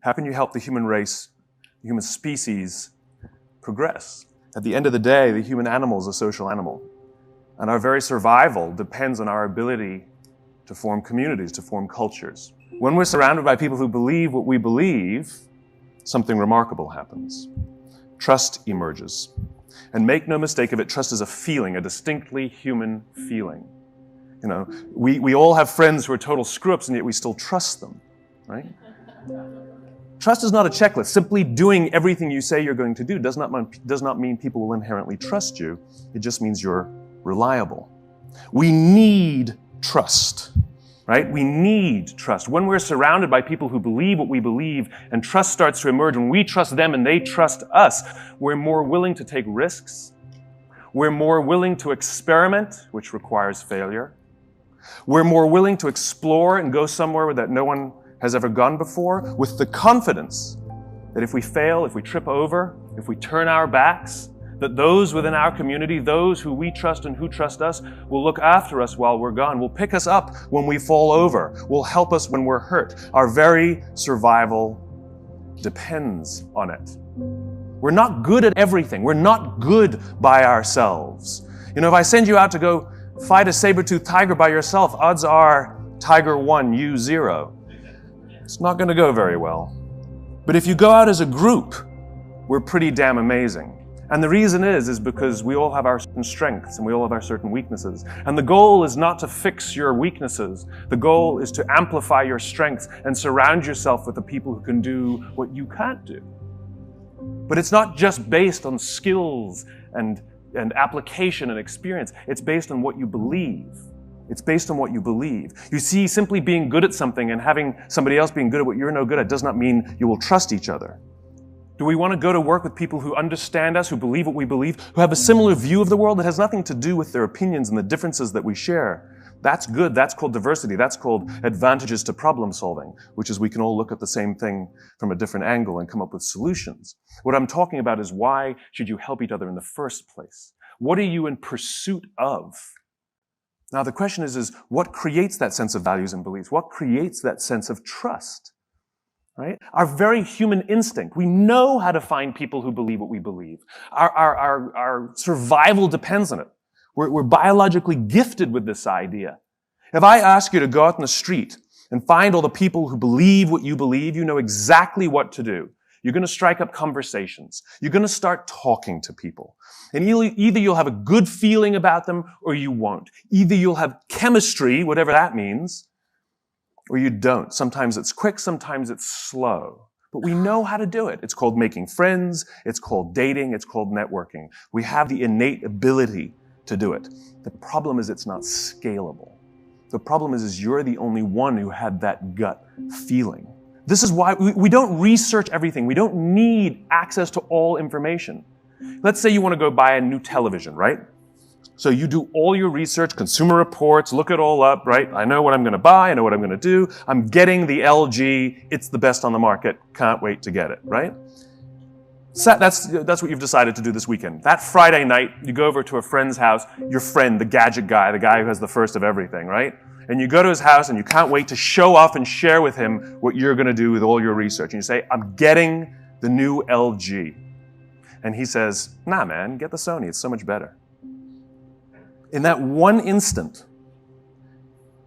How can you help the human race, the human species, progress? At the end of the day, the human animal is a social animal. And our very survival depends on our ability to form communities, to form cultures. When we're surrounded by people who believe what we believe, something remarkable happens. Trust emerges. And make no mistake of it, trust is a feeling, a distinctly human feeling. You know, we all have friends who are total screw-ups, and yet we still trust them, right? Trust is not a checklist. Simply doing everything you say you're going to do does not mean people will inherently trust you. It just means you're reliable. We need trust, right? We need trust. When we're surrounded by people who believe what we believe and trust starts to emerge, when we trust them and they trust us, we're more willing to take risks. We're more willing to experiment, which requires failure. We're more willing to explore and go somewhere that no one has ever gone before, with the confidence that if we fail, if we trip over, if we turn our backs, that those within our community, those who we trust and who trust us, will look after us while we're gone, will pick us up when we fall over, will help us when we're hurt. Our very survival depends on it. We're not good at everything. We're not good by ourselves. You know, if I send you out to go fight a saber-toothed tiger by yourself, odds are tiger 1, you 0. It's not going to go very well. But if you go out as a group, we're pretty damn amazing. And the reason is because we all have our certain strengths and we all have our certain weaknesses. And the goal is not to fix your weaknesses. The goal is to amplify your strengths and surround yourself with the people who can do what you can't do. But it's not just based on skills and application and experience. It's based on what you believe. It's based on what you believe. You see, simply being good at something and having somebody else being good at what you're no good at does not mean you will trust each other. Do we want to go to work with people who understand us, who believe what we believe, who have a similar view of the world that has nothing to do with their opinions and the differences that we share? That's good. That's called diversity. That's called advantages to problem solving, which is we can all look at the same thing from a different angle and come up with solutions. What I'm talking about is, why should you help each other in the first place? What are you in pursuit of? Now, the question is what creates that sense of values and beliefs? What creates that sense of trust? Right? Our very human instinct. We know how to find people who believe what we believe. Our survival depends on it. We're biologically gifted with this idea. If I ask you to go out in the street and find all the people who believe what you believe, you know exactly what to do. You're going to strike up conversations. You're going to start talking to people. And either you'll have a good feeling about them or you won't. Either you'll have chemistry, whatever that means, or you don't. Sometimes it's quick, sometimes it's slow. But we know how to do it. It's called making friends. It's called dating. It's called networking. We have the innate ability to do it. The problem is it's not scalable. The problem is you're the only one who had that gut feeling. This is why we don't research everything. We don't need access to all information. Let's say you want to go buy a new television, right? So you do all your research, consumer reports, look it all up, right? I know what I'm going to buy. I know what I'm going to do. I'm getting the LG. It's the best on the market. Can't wait to get it, right? So that's what you've decided to do this weekend. That Friday night, you go over to a friend's house, your friend, the gadget guy, the guy who has the first of everything, right? And you go to his house and you can't wait to show off and share with him what you're going to do with all your research. And you say, I'm getting the new LG. And he says, nah, man, get the Sony. It's so much better. In that one instant,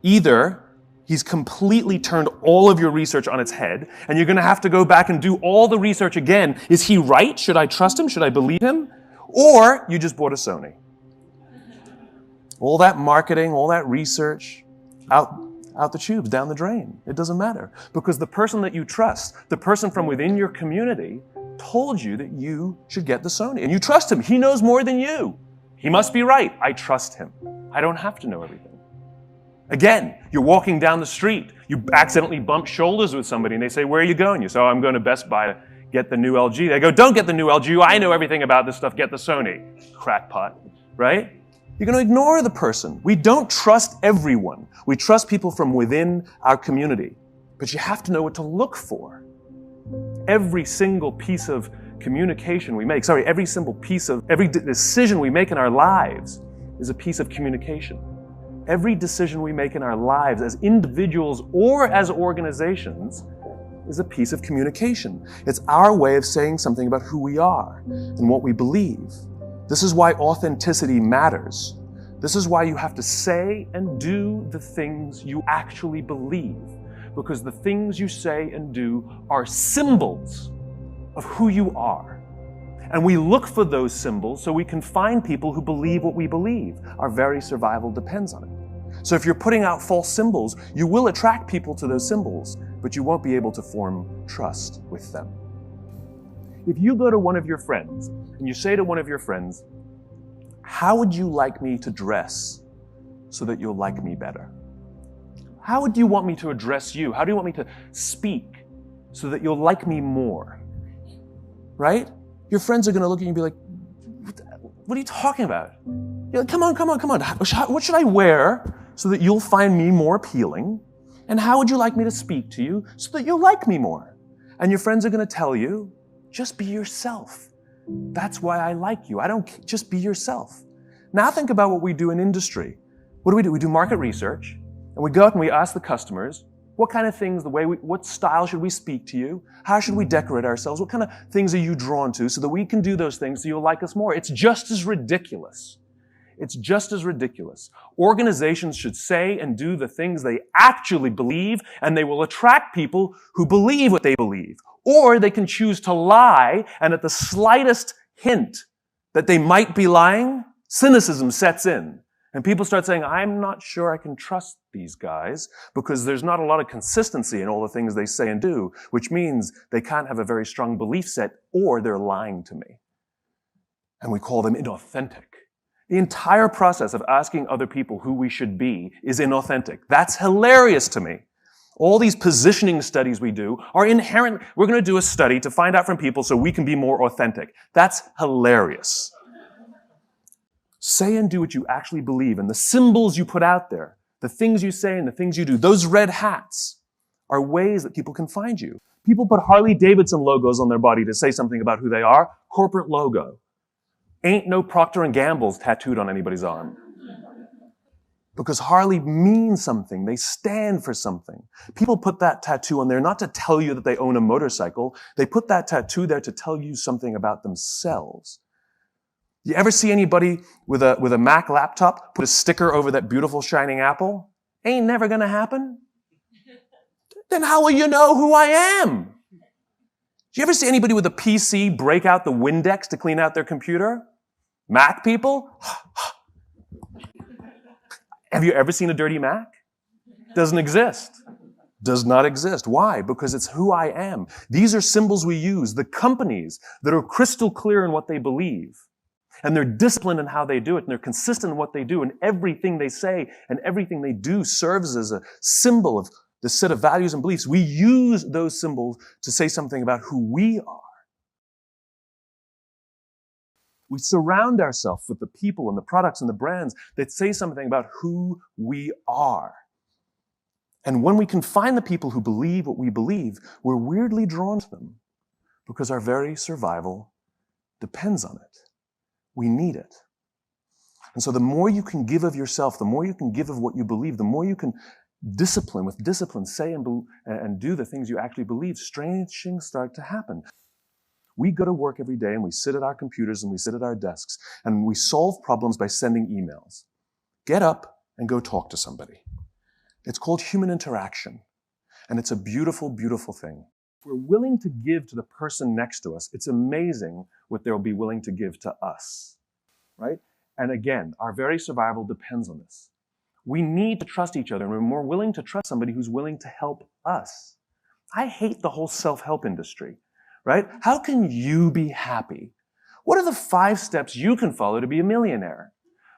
either he's completely turned all of your research on its head, and you're going to have to go back and do all the research again. Is he right? Should I trust him? Should I believe him? Or you just bought a Sony. All that marketing, all that research, out the tubes, down the drain. It doesn't matter. Because the person that you trust, the person from within your community, told you that you should get the Sony. And you trust him. He knows more than you. He must be right. I trust him. I don't have to know everything. Again, you're walking down the street. You accidentally bump shoulders with somebody and they say, where are you going? You say, oh, I'm going to Best Buy to get the new LG. They go, don't get the new LG. I know everything about this stuff. Get the Sony. Crackpot, right? You're going to ignore the person. We don't trust everyone. We trust people from within our community. But you have to know what to look for. Every single piece of communication we make, every decision we make in our lives is a piece of communication. Every decision we make in our lives as individuals or as organizations is a piece of communication. It's our way of saying something about who we are and what we believe. This is why authenticity matters. This is why you have to say and do the things you actually believe, because the things you say and do are symbols of who you are. And we look for those symbols so we can find people who believe what we believe. Our very survival depends on it. So if you're putting out false symbols, you will attract people to those symbols, but you won't be able to form trust with them. If you go to one of your friends and you say to one of your friends, "How would you like me to dress so that you'll like me better? How would you want me to address you? How do you want me to speak so that you'll like me more?" Right? Your friends are going to look at you and be like, "What are you talking about?" You're like, come on. What should I wear so that you'll find me more appealing? And how would you like me to speak to you so that you'll like me more? And your friends are going to tell you, "Just be yourself. That's why I like you. Just be yourself." Now think about what we do in industry. What do? We do market research, and we go out and we ask the customers, what kind of things, what style should we speak to you? How should we decorate ourselves? What kind of things are you drawn to so that we can do those things so you'll like us more? It's just as ridiculous. It's just as ridiculous. Organizations should say and do the things they actually believe, and they will attract people who believe what they believe. Or they can choose to lie, and at the slightest hint that they might be lying, cynicism sets in. And people start saying, "I'm not sure I can trust these guys," because there's not a lot of consistency in all the things they say and do, which means they can't have a very strong belief set, or they're lying to me. And we call them inauthentic. The entire process of asking other people who we should be is inauthentic. That's hilarious to me. All these positioning studies we do are inherent. We're going to do a study to find out from people so we can be more authentic. That's hilarious. Say and do what you actually believe, and the symbols you put out there, the things you say and the things you do, those red hats are ways that people can find you. People put Harley-Davidson logos on their body to say something about who they are. Corporate logo. Ain't no Procter & Gamble's tattooed on anybody's arm. Because Harley means something. They stand for something. People put that tattoo on there not to tell you that they own a motorcycle. They put that tattoo there to tell you something about themselves. You ever see anybody with a Mac laptop put a sticker over that beautiful shining apple? Ain't never gonna happen. Then how will you know who I am? Do you ever see anybody with a PC break out the Windex to clean out their computer? Mac people? Have you ever seen a dirty Mac? Doesn't exist. Does not exist. Why? Because it's who I am. These are symbols we use. The companies that are crystal clear in what they believe, and they're disciplined in how they do it, and they're consistent in what they do, and everything they say and everything they do serves as a symbol of the set of values and beliefs. We use those symbols to say something about who we are. We surround ourselves with the people and the products and the brands that say something about who we are. And when we can find the people who believe what we believe, we're weirdly drawn to them because our very survival depends on it. We need it. And so the more you can give of yourself, the more you can give of what you believe, the more you can with discipline, say and do the things you actually believe, strange things start to happen. We go to work every day and we sit at our computers and we sit at our desks and we solve problems by sending emails. Get up and go talk to somebody. It's called human interaction. And it's a beautiful, beautiful thing. If we're willing to give to the person next to us, it's amazing what they'll be willing to give to us, right? And again, our very survival depends on this. We need to trust each other, and we're more willing to trust somebody who's willing to help us. I hate the whole self-help industry, right? How can you be happy? What are the 5 steps you can follow to be a millionaire?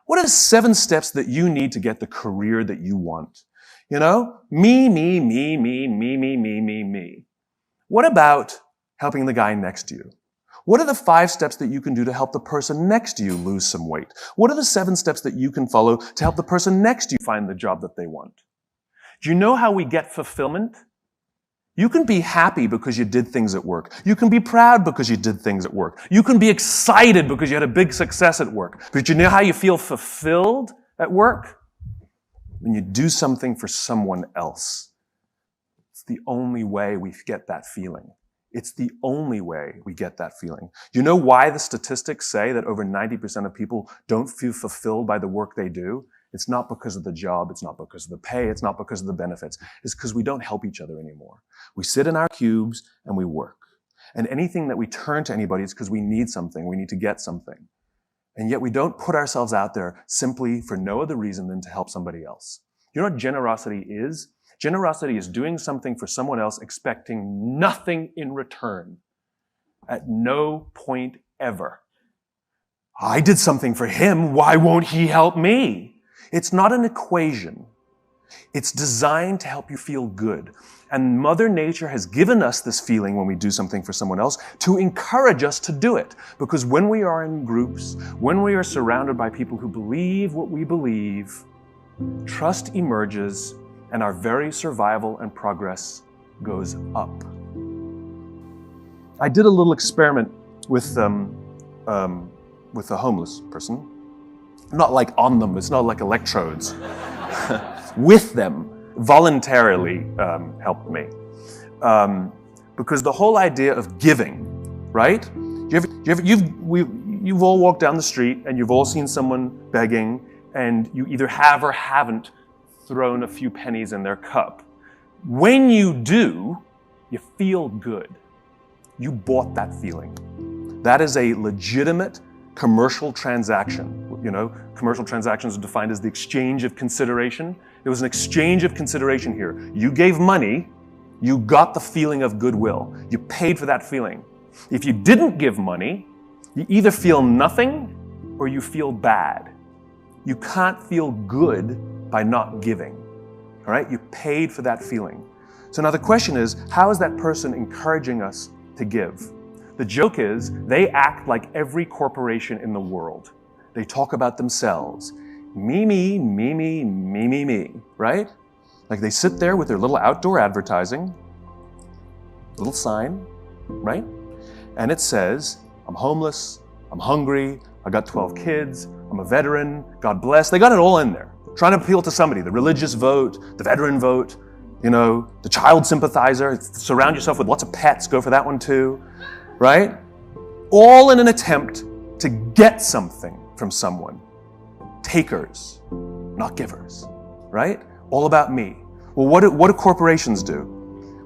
What are the 7 steps that you need to get the career that you want? You know, me. What about helping the guy next to you? What are the 5 steps that you can do to help the person next to you lose some weight? What are the 7 steps that you can follow to help the person next to you find the job that they want? Do you know how we get fulfillment? You can be happy because you did things at work. You can be proud because you did things at work. You can be excited because you had a big success at work. But you know how you feel fulfilled at work? When you do something for someone else. It's the only way we get that feeling. It's the only way we get that feeling. Do you know why the statistics say that over 90% of people don't feel fulfilled by the work they do? It's not because of the job. It's not because of the pay. It's not because of the benefits. It's because we don't help each other anymore. We sit in our cubes and we work. And anything that we turn to anybody is because we need something. We need to get something. And yet we don't put ourselves out there simply for no other reason than to help somebody else. You know what generosity is? Generosity is doing something for someone else expecting nothing in return. At no point ever. I did something for him. Why won't he help me? It's not an equation. It's designed to help you feel good. And Mother Nature has given us this feeling when we do something for someone else to encourage us to do it. Because when we are in groups, when we are surrounded by people who believe what we believe, trust emerges and our very survival and progress goes up. I did a little experiment with a homeless person. Not like on them, it's not like electrodes. With them, voluntarily helped me. Because the whole idea of giving, right? You've all walked down the street and you've all seen someone begging and you either have or haven't thrown a few pennies in their cup. When you do, you feel good. You bought that feeling. That is a legitimate commercial transaction. You know, commercial transactions are defined as the exchange of consideration. There was an exchange of consideration here. You gave money, you got the feeling of goodwill. You paid for that feeling. If you didn't give money, you either feel nothing or you feel bad. You can't feel good by not giving. All right? You paid for that feeling. So now the question is, how is that person encouraging us to give? The joke is, they act like every corporation in the world. They talk about themselves. Me, me, me, me, me, me, me, right? Like they sit there with their little outdoor advertising, little sign, right? And it says, I'm homeless, I'm hungry, I got 12 kids, I'm a veteran, God bless. They got it all in there. Trying to appeal to somebody, the religious vote, the veteran vote, you know, the child sympathizer. Surround yourself with lots of pets, go for that one too, right? All in an attempt to get something from someone. Takers, not givers, right? All about me. Well, what do corporations do?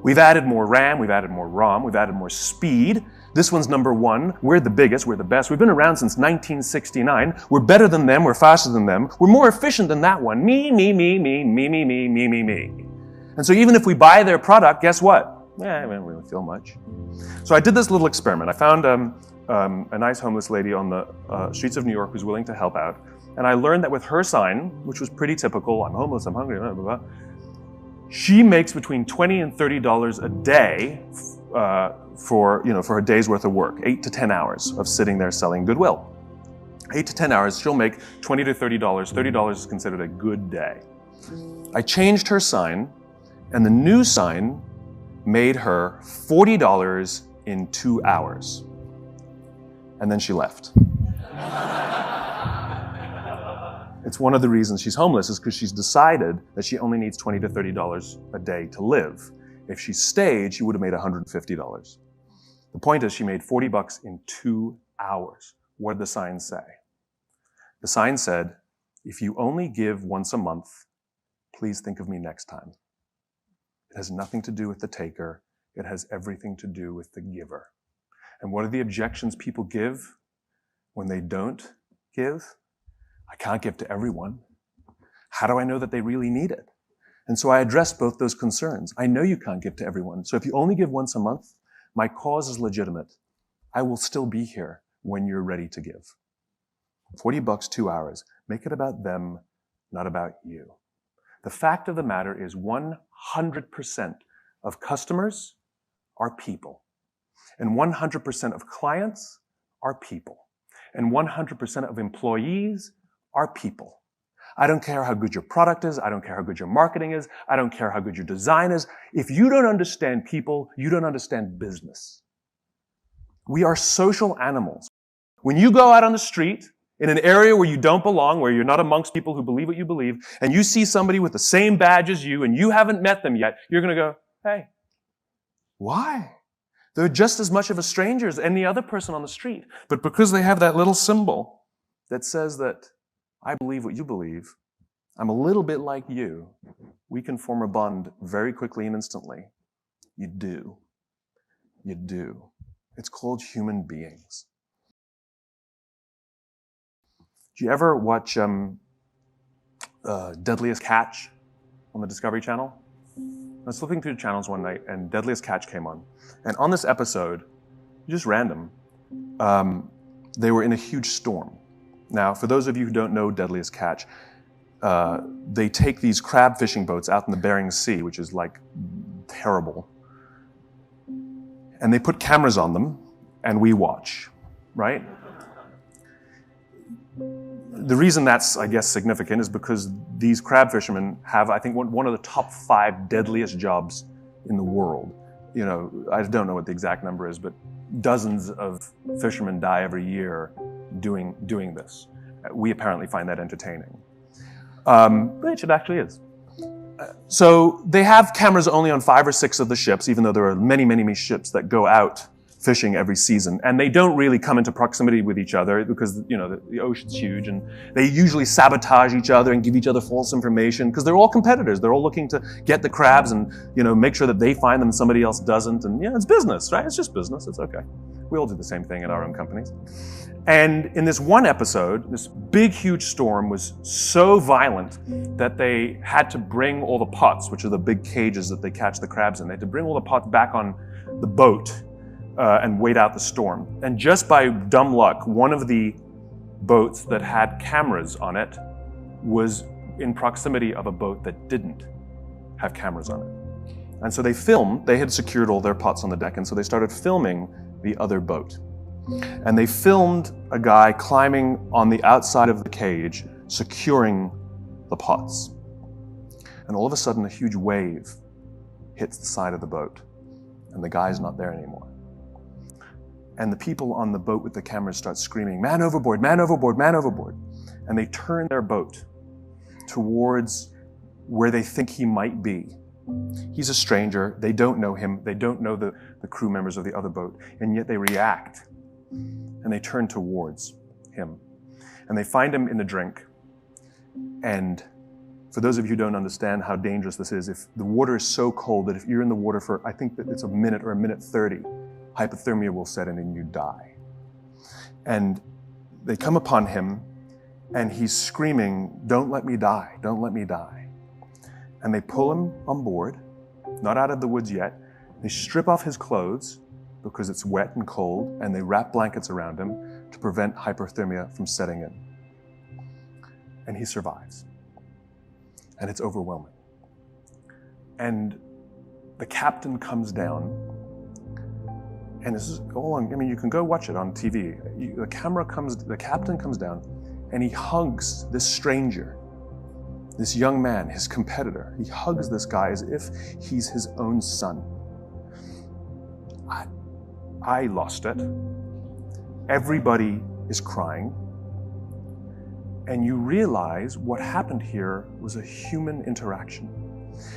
We've added more RAM, we've added more ROM, we've added more speed. This one's number one. We're the biggest, we're the best. We've been around since 1969. We're better than them, we're faster than them. We're more efficient than that one. Me, me, me, me, me, me, me, me, me, me. And so even if we buy their product, guess what? I don't really feel much. So I did this little experiment. I found a nice homeless lady on the streets of New York who's willing to help out. And I learned that with her sign, which was pretty typical, I'm homeless, I'm hungry, blah, blah, blah, she makes between $20 and $30 a day for a day's worth of work, 8 to 10 hours of sitting there selling goodwill. 8 to 10 hours, she'll make $20 to $30. $30 is considered a good day. I changed her sign, and the new sign made her $40 in 2 hours. And then she left. It's one of the reasons she's homeless is because she's decided that she only needs $20 to $30 a day to live. If she stayed, she would have made $150. The point is she made $40 in 2 hours. What did the sign say? The sign said, if you only give once a month, please think of me next time. It has nothing to do with the taker. It has everything to do with the giver. And what are the objections people give when they don't give? I can't give to everyone. How do I know that they really need it? And so I addressed both those concerns. I know you can't give to everyone. So if you only give once a month, my cause is legitimate. I will still be here when you're ready to give. $40, 2 hours. Make it about them, not about you. The fact of the matter is 100% of customers are people. And 100% of clients are people. And 100% of employees are people. I don't care how good your product is. I don't care how good your marketing is. I don't care how good your design is. If you don't understand people, you don't understand business. We are social animals. When you go out on the street in an area where you don't belong, where you're not amongst people who believe what you believe, and you see somebody with the same badge as you and you haven't met them yet, you're going to go, Hey. Why? They're just as much of a stranger as any other person on the street. But because they have that little symbol that says that I believe what you believe, I'm a little bit like you, we can form a bond very quickly and instantly. You do. You do. It's called human beings. Do you ever watch Deadliest Catch on the Discovery Channel? I was flipping through the channels one night and Deadliest Catch came on. And on this episode, just random, they were in a huge storm. Now, for those of you who don't know Deadliest Catch, they take these crab fishing boats out in the Bering Sea, which is like terrible. And they put cameras on them and we watch, right? The reason that's, I guess, significant is because these crab fishermen have, I think, one of the top 5 deadliest jobs in the world. You know, I don't know what the exact number is, but dozens of fishermen die every year doing this. We apparently find that entertaining, which it actually is. So they have cameras only on 5 or 6 of the ships, even though there are many, many, many ships that go out fishing every season. And they don't really come into proximity with each other because, you know, the ocean's huge, and they usually sabotage each other and give each other false information because they're all competitors. They're all looking to get the crabs and, you know, make sure that they find them and somebody else doesn't. And, yeah, it's business, right? It's just business. It's okay. We all do the same thing in our own companies. And in this one episode, this big, huge storm was so violent that they had to bring all the pots, which are the big cages that they catch the crabs in. They had to bring all the pots back on the boat and wait out the storm. And just by dumb luck, one of the boats that had cameras on it was in proximity of a boat that didn't have cameras on it. And so they had secured all their pots on the deck, and so they started filming the other boat. And they filmed a guy climbing on the outside of the cage, securing the pots. And all of a sudden, a huge wave hits the side of the boat, and the guy's not there anymore. And the people on the boat with the cameras start screaming, "Man overboard, man overboard, man overboard." And they turn their boat towards where they think he might be. He's a stranger, they don't know him, they don't know the crew members of the other boat, and yet they react. And they turn towards him. And they find him in the drink. And for those of you who don't understand how dangerous this is, if the water is so cold that if you're in the water for, I think that it's a minute or a minute 30, hypothermia will set in and you die. And they come upon him and he's screaming, "Don't let me die, don't let me die." And they pull him on board, not out of the woods yet. They strip off his clothes because it's wet and cold, and they wrap blankets around him to prevent hypothermia from setting in. And he survives. And it's overwhelming. And the captain comes down, and this is all on, I mean, you can go watch it on TV. The captain comes down, and he hugs this stranger, this young man, his competitor. He hugs this guy as if he's his own son. I lost it. Everybody is crying. And you realize what happened here was a human interaction.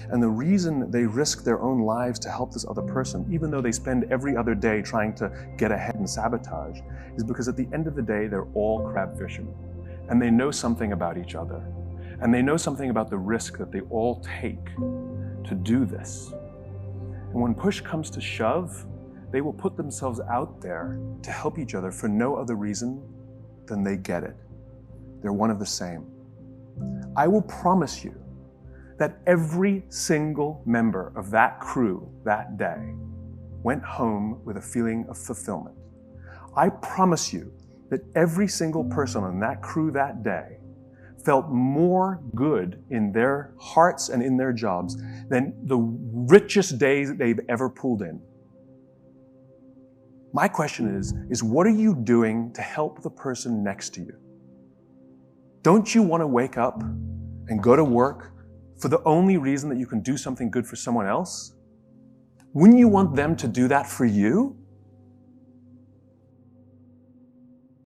And the reason they risk their own lives to help this other person, even though they spend every other day trying to get ahead and sabotage, is because at the end of the day, they're all crab fishermen. And they know something about each other. And they know something about the risk that they all take to do this. And when push comes to shove, they will put themselves out there to help each other for no other reason than they get it. They're one of the same. I will promise you that every single member of that crew that day went home with a feeling of fulfillment. I promise you that every single person on that crew that day felt more good in their hearts and in their jobs than the richest days they've ever pulled in. My question is what are you doing to help the person next to you? Don't you want to wake up and go to work for the only reason that you can do something good for someone else? Wouldn't you want them to do that for you?